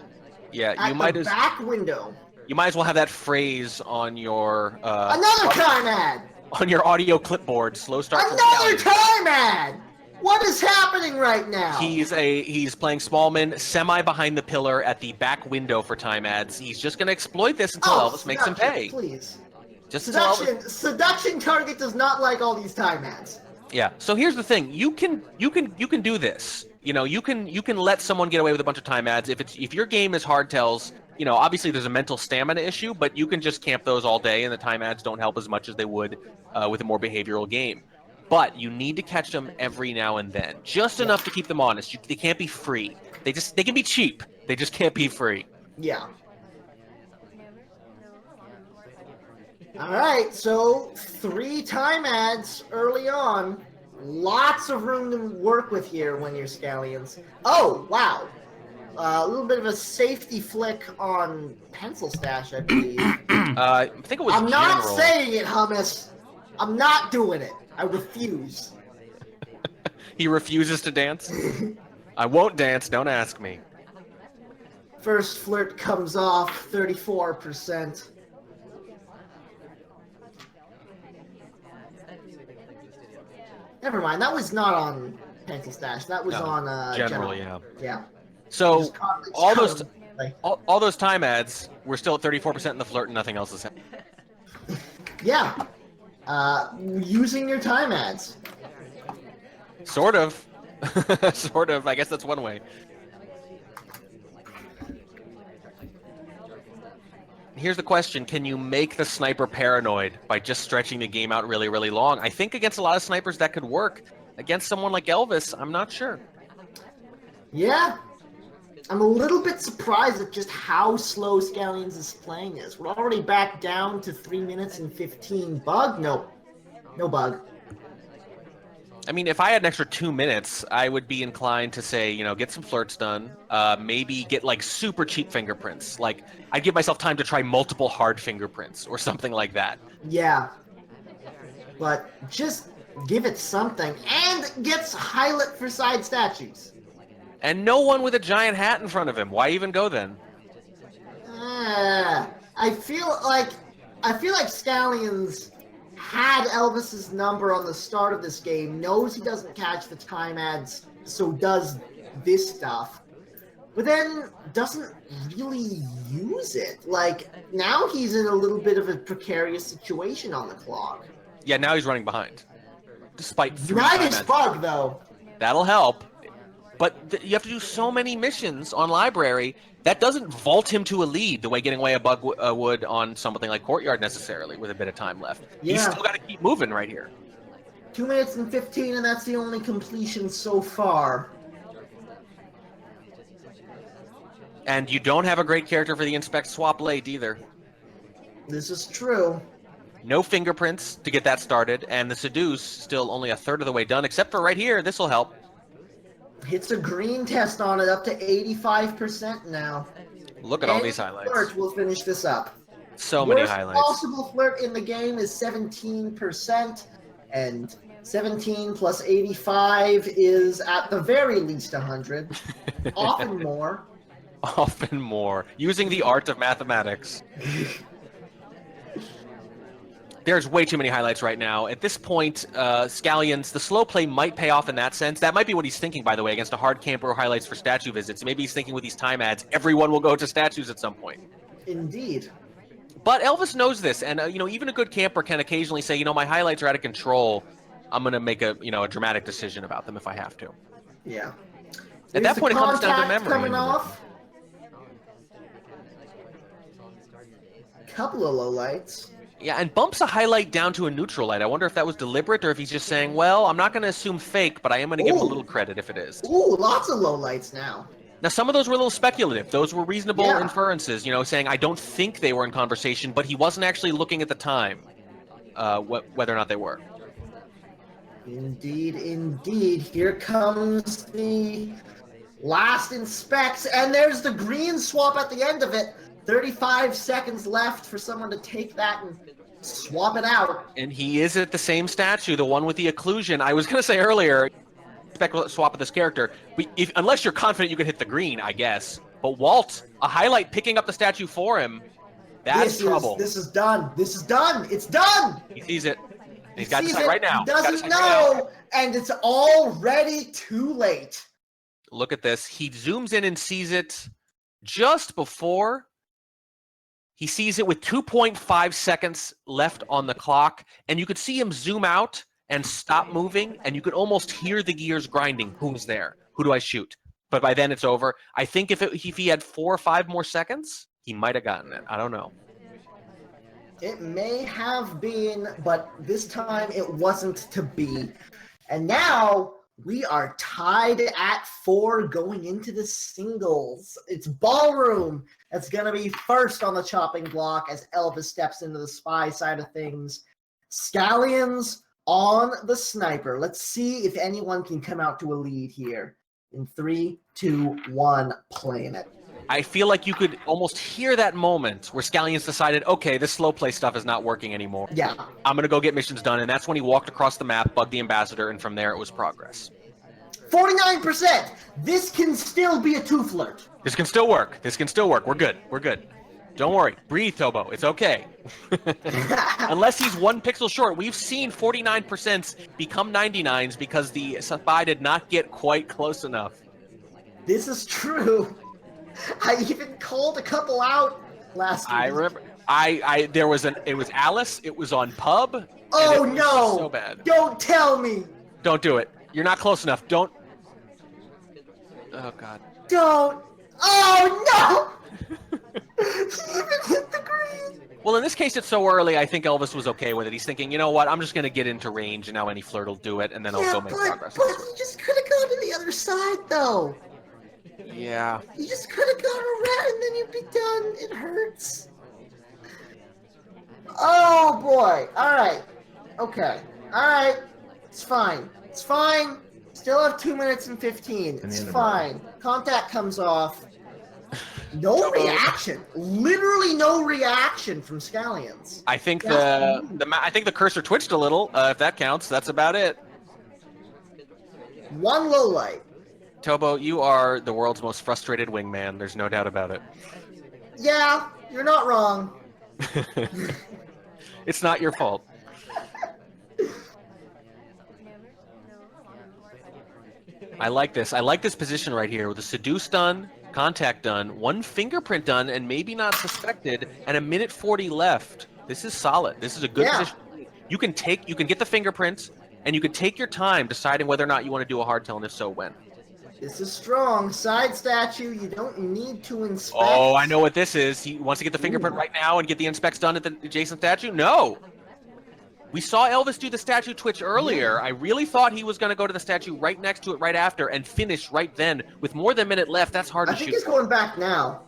Yeah,
At
you might
the back window.
You might as well have that phrase on your
Another time ad.
On your audio clipboard. Slow start.
Another time ad. What is happening right now?
He's playing Smallman semi behind the pillar at the back window for time ads. He's just going to exploit this until Elvis makes him pay.
Please.
Just
Seduction Target does not like all these time ads.
Yeah. So here's the thing. You can do this. You know, you can let someone get away with a bunch of time ads if your game is hard tells. You know, obviously there's a mental stamina issue, but you can just camp those all day, and the time ads don't help as much as they would with a more behavioral game. But you need to catch them every now and then, just enough to keep them honest. They can't be free. They can be cheap. They just can't be free.
Yeah. All right, so 3 time ads early on. Lots of room to work with here when you're Scallions. Oh, wow. A little bit of a safety flick on Pencil Stash, I believe.
I think it was
I'm not
General.
saying it, Hummus. I'm not doing it. I refuse.
He refuses to dance? I won't dance, don't ask me.
First flirt comes off, 34%. Never mind, that was not on Pencil Stash. That was on
General,
yeah.
yeah. So
Just
all those time ads, we're still at 34% in the flirt and nothing else is happening.
Yeah. Using your time ads.
Sort of. Sort of. I guess that's one way. Here's the question. Can you make the sniper paranoid by just stretching the game out really, really long? I think against a lot of snipers that could work. Against someone like Elvis, I'm not sure.
Yeah. I'm a little bit surprised at just how slow Scallions is playing this. We're already back down to 3 minutes and 15. Bug? No. No bug.
I mean, if I had an extra 2 minutes, I would be inclined to say, you know, get some flirts done. Maybe get, like, super cheap fingerprints. Like, I'd give myself time to try multiple hard fingerprints or something like that.
Yeah. But just give it something. And gets highlight for side statues.
And no one with a giant hat in front of him. Why even go then?
I feel like Scallions had Elvis's number on the start of this game, knows he doesn't catch the time ads, so does this stuff, but then doesn't really use it. Like, now he's in a little bit of a precarious situation on the clock.
Yeah, now he's running behind. Despite 3
Nice
time
bug,
ads.
though.
That'll help. But you have to do so many missions on Library, that doesn't vault him to a lead the way getting away a bug would on something like Courtyard necessarily with a bit of time left.
Yeah.
He's still got to keep moving right here.
2 minutes and 15, and that's the only completion so far.
And you don't have a great character for the inspect swap late either.
This is true.
No fingerprints to get that started, and the seduce still only a third of the way done, except for right here. This will help.
Hits a green test on it, up to 85% now.
Look at all these highlights.
Flirt will finish this up.
So many
Worst
highlights.
possible flirt in the game is 17%, and 17 plus 85 is at the very least 100, often more.
Often more. Using the art of mathematics. There's way too many highlights right now. At this point, Scallions, the slow play might pay off in that sense. That might be what he's thinking, by the way, against a hard camper who highlights for statue visits. Maybe he's thinking with these time ads, everyone will go to statues at some point.
Indeed.
But Elvis knows this, and even a good camper can occasionally say, my highlights are out of control. I'm going to make a dramatic decision about them if I have to.
Yeah.
At that point, it comes down to
Contact
memory.
coming off. Couple of lowlights.
Yeah, and bumps a highlight down to a neutral light. I wonder if that was deliberate or if he's just saying, well, I'm not going to assume fake, but I am going to give him a little credit if it is.
Ooh, lots of lowlights now.
Now, some of those were a little speculative. Those were reasonable
Yeah.
inferences, saying I don't think they were in conversation, but he wasn't actually looking at the time whether or not they were.
Indeed, indeed. Here comes the last inspects, and there's the green swap at the end of it. 35 seconds left for someone to take that and swap it out.
And he is at the same statue, the one with the occlusion. I was going to say earlier, swap with this character, unless you're confident you can hit the green, I guess. But Walt, a highlight picking up the statue for him, that's trouble.
This is done. This is done. It's done.
He sees it. He's got to decide right now.
He doesn't know, and it's already too late.
Look at this. He zooms in and sees it just before. He sees it with 2.5 seconds left on the clock, and you could see him zoom out and stop moving, and you could almost hear the gears grinding. Who's there? Who do I shoot? But by then it's over. I think if he had 4 or 5 more seconds, he might have gotten it. I don't know.
It may have been, but this time it wasn't to be. And now we are tied at 4 going into the singles. It's Ballroom that's going to be first on the chopping block as Elvis steps into the spy side of things. Scallions on the sniper. Let's see if anyone can come out to a lead here. In 3, 2, 1, playing it.
I feel like you could almost hear that moment where Scallions decided, okay, this slow play stuff is not working anymore.
Yeah.
I'm going to go get missions done. And that's when he walked across the map, bugged the ambassador, and from there it was progress.
49%. This can still be a 2 flirt.
This can still work. This can still work. We're good. We're good. Don't worry. Breathe, Tobo. It's okay. Unless he's 1 pixel short. We've seen 49% become 99s because the spy did not get quite close enough.
This is true. I even called a couple out last week.
I remember. It was Alice. It was on Pub.
Oh
and it
no!
was so bad.
Don't tell me.
Don't do it. You're not close enough. Don't. Oh God.
Don't. Oh no! He even hit the green.
Well, in this case, it's so early. I think Elvis was okay with it. He's thinking, you know what? I'm just going to get into range, and now any flirt will do it, and then I'll go make progress.
But he just could have gone to the other side, though.
Yeah.
You just could have gone around, and then you'd be done. It hurts. Oh boy. All right. Okay. All right. It's fine. It's fine. Still have 2 minutes and 15. It's fine. Contact comes off. No reaction. Literally no reaction from Scallions.
I think the cursor twitched a little. If that counts, that's about it.
1 low light.
Tobo, you are the world's most frustrated wingman. There's no doubt about it.
Yeah, you're not wrong.
It's not your fault. I like this. I like this position right here with the seduce done, contact done, 1 fingerprint done, and maybe not suspected, and 1:40 left. This is solid. This is a good position. You can get the fingerprints, and you can take your time deciding whether or not you want to do a hardtail, and if so, when.
This is strong. Side statue, you don't need to inspect.
Oh, I know what this is. He wants to get the fingerprint right now and get the inspects done at the adjacent statue? No! We saw Elvis do the statue twitch earlier. I really thought he was going to go to the statue right next to it right after and finish right then. With more than a minute left, that's hard to shoot.
I think he's going back now.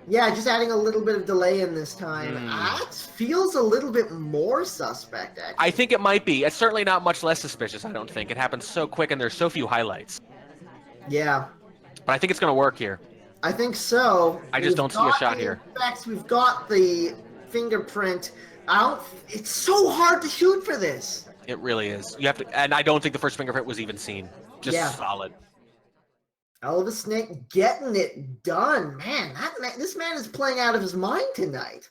Yeah, just adding a little bit of delay in this time. That feels a little bit more suspect, actually.
I think it might be. It's certainly not much less suspicious, I don't think. It happens so quick and there's so few highlights.
Yeah.
But I think it's going to work here.
I think so.
I just don't see a shot here.
Effects, we've got the fingerprint. It's so hard to shoot for this.
It really is. You have to, and I don't think the first fingerprint was even seen. Just solid.
Elvisnake getting it done. Man, this man is playing out of his mind tonight.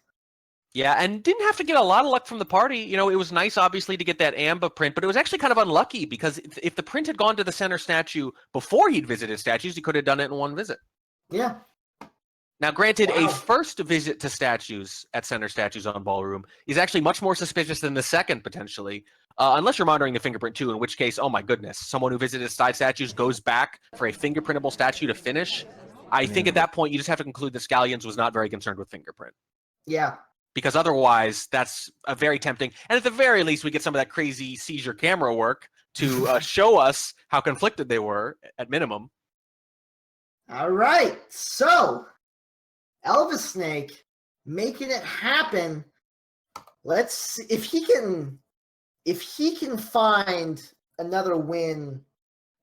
Yeah, and didn't have to get a lot of luck from the party. You know, it was nice, obviously, to get that Amba print, but it was actually kind of unlucky because if the print had gone to the center statue before he'd visited statues, he could have done it in one visit.
Yeah.
Now, granted, a first visit to statues at center statues on Ballroom is actually much more suspicious than the second, potentially, unless you're monitoring the fingerprint too, in which case, oh my goodness, someone who visited side statues goes back for a fingerprintable statue to finish. I think at that point, you just have to conclude that Scallions was not very concerned with fingerprint.
Yeah.
Because otherwise, that's a very tempting. And at the very least, we get some of that crazy seizure camera work to show us how conflicted they were, at minimum.
All right, so Elvisnake making it happen. Let's see if he can find another win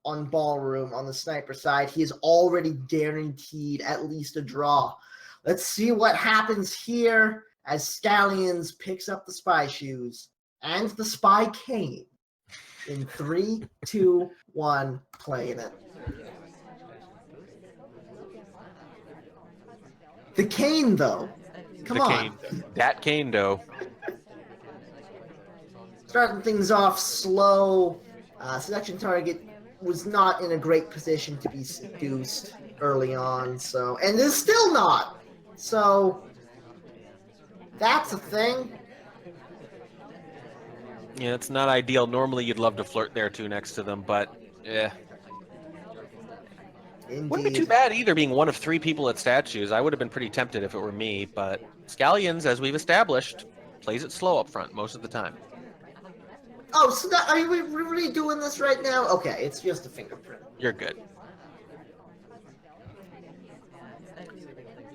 on Ballroom on the sniper side. He is already guaranteed at least a draw. Let's see what happens here as Scallions picks up the spy shoes and the spy cane in 3, 2, 1, playing it. The cane, though. Come on.
Cane. That cane, though.
Starting things off slow. Selection target was not in a great position to be seduced early on, and is still not. So that's a thing.
Yeah, it's not ideal. Normally, you'd love to flirt there too next to them, but yeah.
Indeed.
Wouldn't be too bad either, being one of 3 people at statues. I would have been pretty tempted if it were me, but Scallions, as we've established, plays it slow up front most of the time.
Oh, so are we really doing this right now? Okay, it's just a fingerprint.
You're good.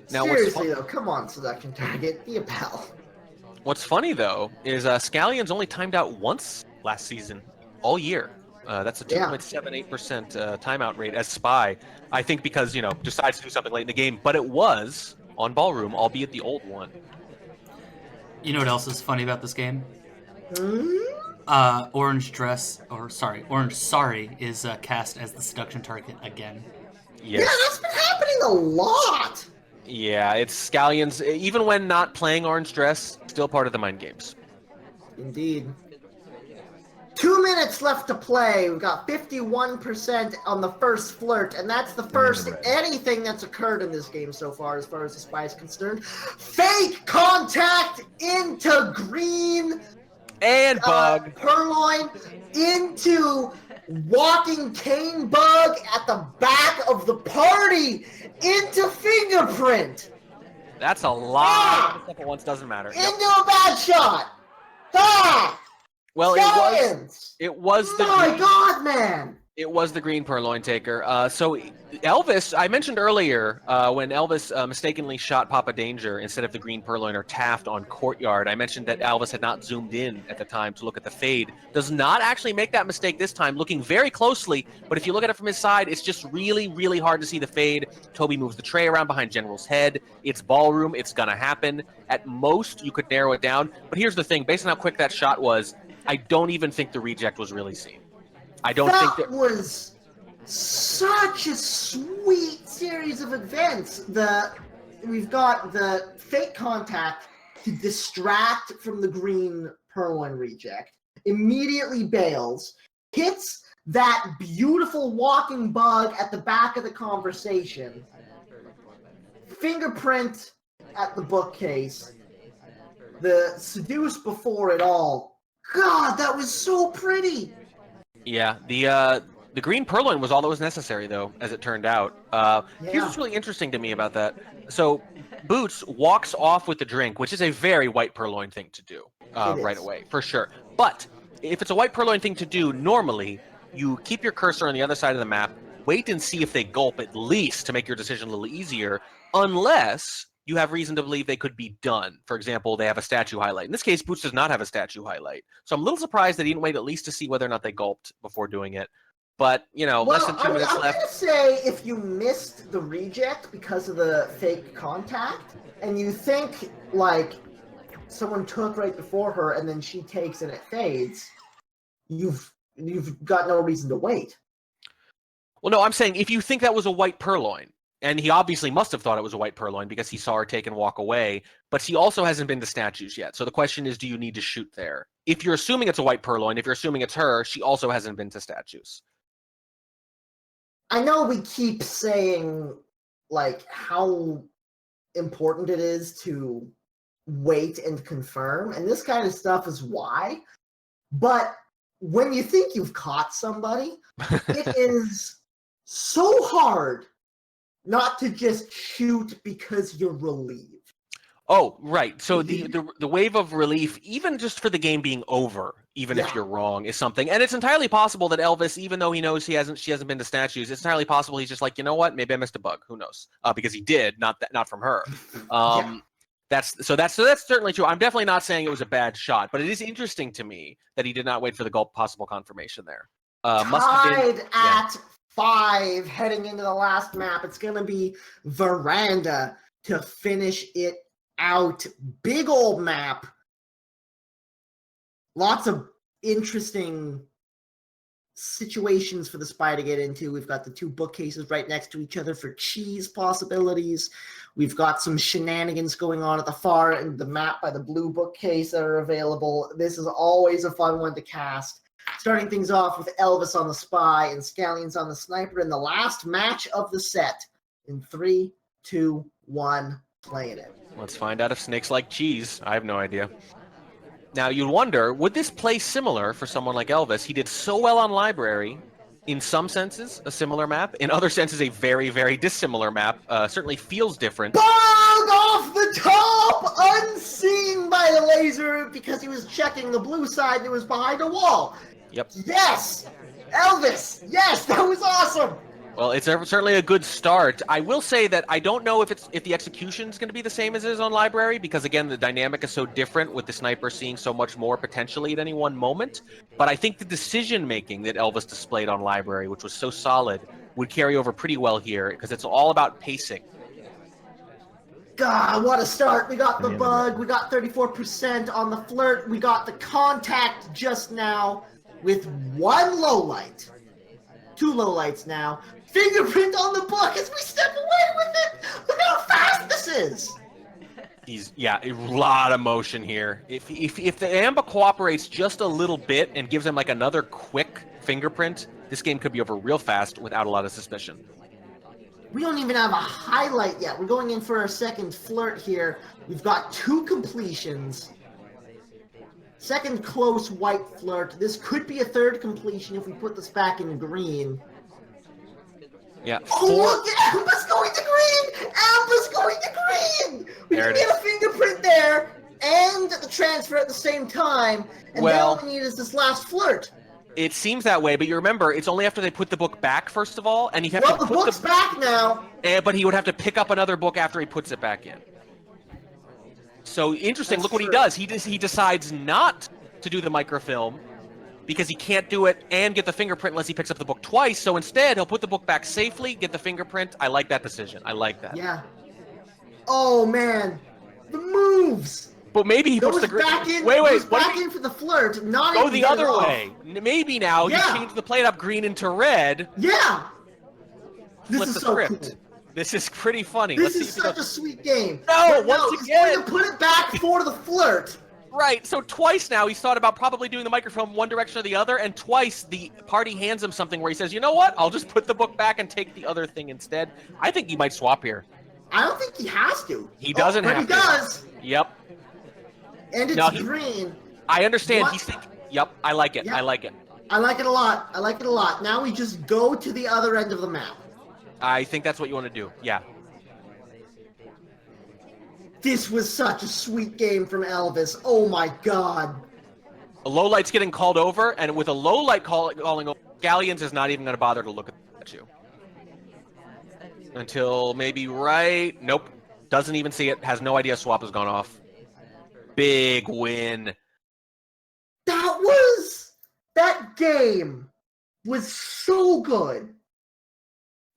Now,
seriously, though, come on, selection target, be a pal.
What's funny, though, is Scallions only timed out once last season, all year. That's a 2.78% timeout rate as spy. I think because, decides to do something late in the game, but it was on Ballroom, albeit the old one.
You know what else is funny about this game? Orange Sorry is cast as the seduction target again.
Yes.
Yeah, that's been happening a lot.
Yeah, it's Scallions, even when not playing Orange Dress, still part of the mind games.
Indeed. 2 minutes left to play. We've got 51% on the first flirt, and that's the first anything that's occurred in this game so far as the spy is concerned. Fake contact into green.
And bug.
Purloin into walking cane bug at the back of the party into fingerprint.
That's a lot. Second once doesn't matter.
Into a bad shot.
Well, it was the
my God, man.
It was the green purloin taker. So Elvis, I mentioned earlier when Elvis mistakenly shot Papa Danger instead of the green purloin or Taft on Courtyard, I mentioned that Elvis had not zoomed in at the time to look at the fade. Does not actually make that mistake this time, looking very closely, but if you look at it from his side, it's just really, really hard to see the fade. Toby moves the tray around behind General's head. It's Ballroom. It's going to happen. At most, you could narrow it down. But here's the thing. Based on how quick that shot was, I don't even think the reject was really seen. I don't think that
was such a sweet series of events. We've got the fake contact to distract from the green purloin reject, immediately bails, hits that beautiful walking bug at the back of the conversation, fingerprint at the bookcase, the seduce before it all. God, that was so pretty.
Yeah, the green purloin was all that was necessary, though, as it turned out. Here's what's really interesting to me about that. So, Boots walks off with the drink, which is a very white purloin thing to do. right away, for sure. But if it's a white purloin thing to do, normally you keep your cursor on the other side of the map, wait and see if they gulp at least to make your decision a little easier, unless you have reason to believe they could be done. For example, they have a statue highlight. In this case, Boots does not have a statue highlight. So I'm a little surprised that he didn't wait at least to see whether or not they gulped before doing it. But, less than 2 minutes
I'm
left.
gonna say if you missed the reject because of the fake contact, and you think, like, someone took right before her and then she takes and it fades, you've got no reason to wait.
Well, no, I'm saying if you think that was a white purloin, and he obviously must have thought it was a white purloin because he saw her take and walk away, but he also hasn't been to statues yet. So the question is, do you need to shoot there? If you're assuming it's a white purloin, if you're assuming it's her, she also hasn't been to statues.
I know we keep saying, like, how important it is to wait and confirm, and this kind of stuff is why, but when you think you've caught somebody, it is so hard not to just shoot because you're relieved.
Oh, right. So the wave of relief, even just for the game being over, even if you're wrong, is something. And it's entirely possible that Elvis, even though he knows she hasn't been to statues, it's entirely possible he's just like, you know what, maybe I missed a bug. Who knows? Because he did, not from her. That's certainly true. I'm definitely not saying it was a bad shot, but it is interesting to me that he did not wait for the gulp possible confirmation there. Must have been
at 5 heading into the last map. It's going to be Veranda to finish it out. Big old map. Lots of interesting situations for the spy to get into. We've got the 2 bookcases right next to each other for cheese possibilities. We've got some shenanigans going on at the far end of the map by the blue bookcase that are available. This is always a fun one to cast. Starting things off with Elvis on the spy and Scallions on the sniper in the last match of the set. In 3, 2, 1, playing it.
Let's find out if snakes like cheese. I have no idea. Now, you'd wonder, would this play similar for someone like Elvis? He did so well on Library. In some senses, a similar map. In other senses, a very, very dissimilar map. Certainly feels different.
Bug off the top! Unseen by the laser because he was checking the blue side and it was behind a wall.
Yep.
Yes! Elvis! Yes, that was awesome!
Well, it's certainly a good start. I will say that I don't know if the execution is going to be the same as it is on Library, because again, the dynamic is so different with the sniper seeing so much more potentially at any one moment. But I think the decision making that Elvis displayed on Library, which was so solid, would carry over pretty well here, because it's all about pacing.
God, what a start. We got the bug. We got 34% on the flirt. We got the contact just now with 1 low light. 2 low lights now. Fingerprint on the book as we step away with it. Look how fast this is.
A lot of motion here. If the Amba cooperates just a little bit and gives him like another quick fingerprint, this game could be over real fast without a lot of suspicion.
We don't even have a highlight yet. We're going in for our second flirt here. We've got 2 completions. Second close white flirt. This could be a 3rd completion if we put this back in green.
Yeah.
Oh, look! Amber's going to green! Amber's going to green! We can get a fingerprint there and the transfer at the same time. And then all we need is this last flirt.
It seems that way, but you remember, it's only after they put the book back, first of all, and he has to
the book's back now.
But he would have to pick up another book after he puts it back in. So interesting.
That's
Look what he does. He decides not to do the microfilm because he can't do it and get the fingerprint unless he picks up the book twice. So instead, he'll put the book back safely, get the fingerprint. I like that decision. I like that.
Yeah. Oh man, the moves.
But maybe he puts the
back in.
Wait.
Back in for the flirt. Not
go the other
off.
way. Maybe now he changed the plate up green into red.
Yeah.
This is so cool. This is pretty funny.
This is such a sweet game.
No, once again.
He's going to put it back for the flirt.
Right, so twice now he's thought about probably doing the microfilm one direction or the other, and twice the party hands him something where he says, you know what, I'll just put the book back and take the other thing instead. I think he might swap here.
I don't think he has to.
He doesn't have to.
But he does.
Yep.
And it's green.
I understand. He's thinking, yep, I like it. Yep. I like it.
I like it a lot. I like it a lot. Now we just go to the other end of the map.
I think that's what you want to do, yeah.
This was such a sweet game from Elvis. Oh my god.
A low light's getting called over, and with a low light calling over, Scallions is not even going to bother to look at you. Until maybe nope. Doesn't even see it. Has no idea swap has gone off. Big win.
That game was so good.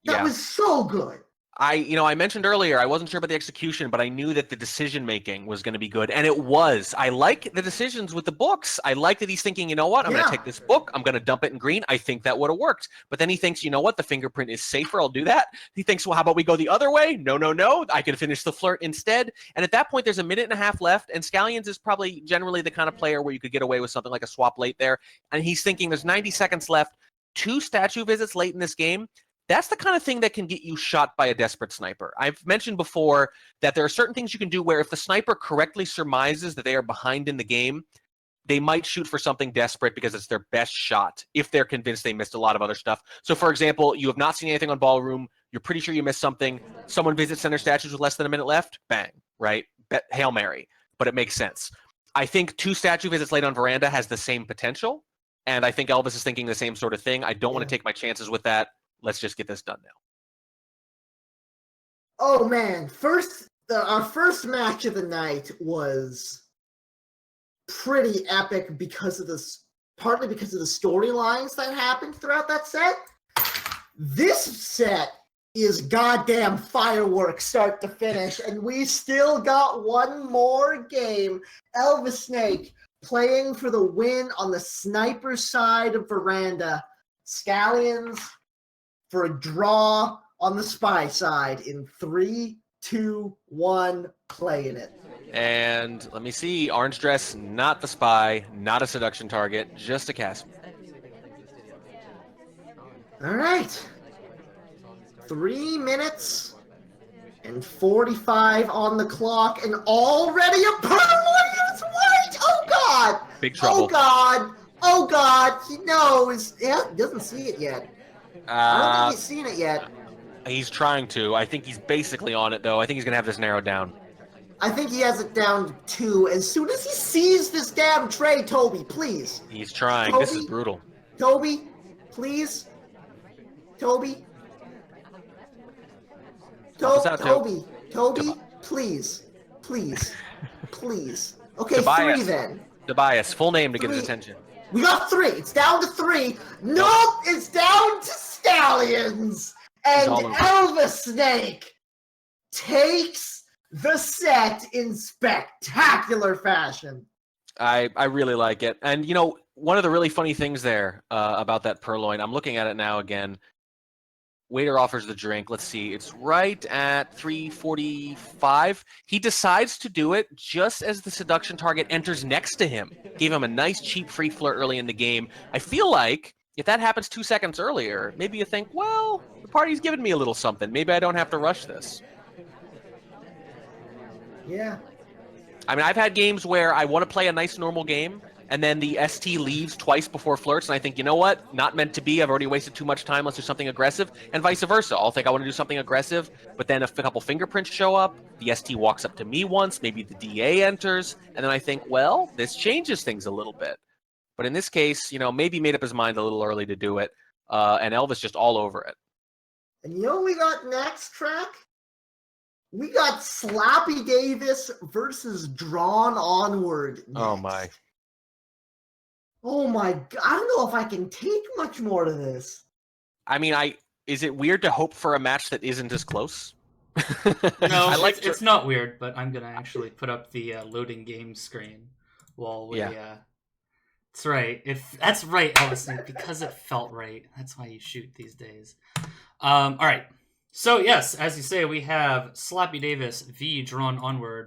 That was so good.
I mentioned earlier, I wasn't sure about the execution, but I knew that the decision making was going to be good, and it was. I like the decisions with the books. I like that he's thinking, you know what, I'm going to take this book, I'm going to dump it in green. I think that would have worked. But then he thinks, you know what, the fingerprint is safer, I'll do that. He thinks, well, how about we go the other way? No, I can finish the flirt instead. And at that point, there's a minute and a half left, and Scallions is probably generally the kind of player where you could get away with something like a swap late there. And he's thinking there's 90 seconds left, 2 statue visits late in this game. That's the kind of thing that can get you shot by a desperate sniper. I've mentioned before that there are certain things you can do where if the sniper correctly surmises that they are behind in the game, they might shoot for something desperate because it's their best shot if they're convinced they missed a lot of other stuff. So, for example, you have not seen anything on Ballroom. You're pretty sure you missed something. Someone visits center statues with less than a minute left. Bang, right? Hail Mary. But it makes sense. I think 2 statue visits late on Veranda has the same potential. And I think Elvis is thinking the same sort of thing. I don't want to take my chances with that. Let's just get this done now.
Oh man, our first match of the night was pretty epic partly because of the storylines that happened throughout that set. This set is goddamn fireworks start to finish, and we still got one more game. Elvisnake playing for the win on the sniper side of Veranda. Scallions for a draw on the spy side in 3, 2, 1, playing it.
And let me see. Orange dress, not the spy, not a seduction target, just a cast.
All right. 3 minutes and 45 on the clock, and already a purloin is white! Oh, God!
Big trouble.
Oh, God! Oh, God! He knows. Yeah, he doesn't see it yet. I don't think he's seen it yet.
He's trying to. I think he's basically on it, though. I think he's going to have this narrowed down.
I think he has it down to 2. As soon as he sees this damn tray, Toby, please.
He's trying.
Toby,
this is brutal.
Toby, please. Toby. Toby, please. Please. Please. Okay,
Tobias.
3 then.
Tobias, full name to get his attention.
We got 3. It's down to 3. Nope, it's down to Scallions. And Elvisnake takes the set in spectacular fashion.
I really like it. And, you know, one of the really funny things there about that purloin, I'm looking at it now again. Waiter offers the drink. Let's see. It's right at 3:45. He decides to do it just as the seduction target enters next to him. Gave him a nice, cheap, free flirt early in the game. I feel like if that happens 2 seconds earlier, maybe you think, well, the party's given me a little something. Maybe I don't have to rush this.
Yeah.
I mean, I've had games where I want to play a nice, normal game, and then the ST leaves twice before flirts, and I think, you know what? Not meant to be. I've already wasted too much time. Let's do something aggressive, and vice versa. I'll think I want to do something aggressive, but then if a couple fingerprints show up, the ST walks up to me once, maybe the DA enters, and then I think, well, this changes things a little bit. But in this case, you know, maybe made up his mind a little early to do it, and Elvis just all over it.
And you know what we got next, Track? We got Slappy Davis versus Drawn Onward next.
Oh, my.
Oh my God, I don't know if I can take much more to this.
I mean, is it weird to hope for a match that isn't as close?
No, it's not weird, but I'm going to actually put up the loading game screen while we... That's right. That's right, Elvisnake, because it felt right. That's why you shoot these days. All right. So, yes, as you say, we have Slappy Davis v. Drawn Onward.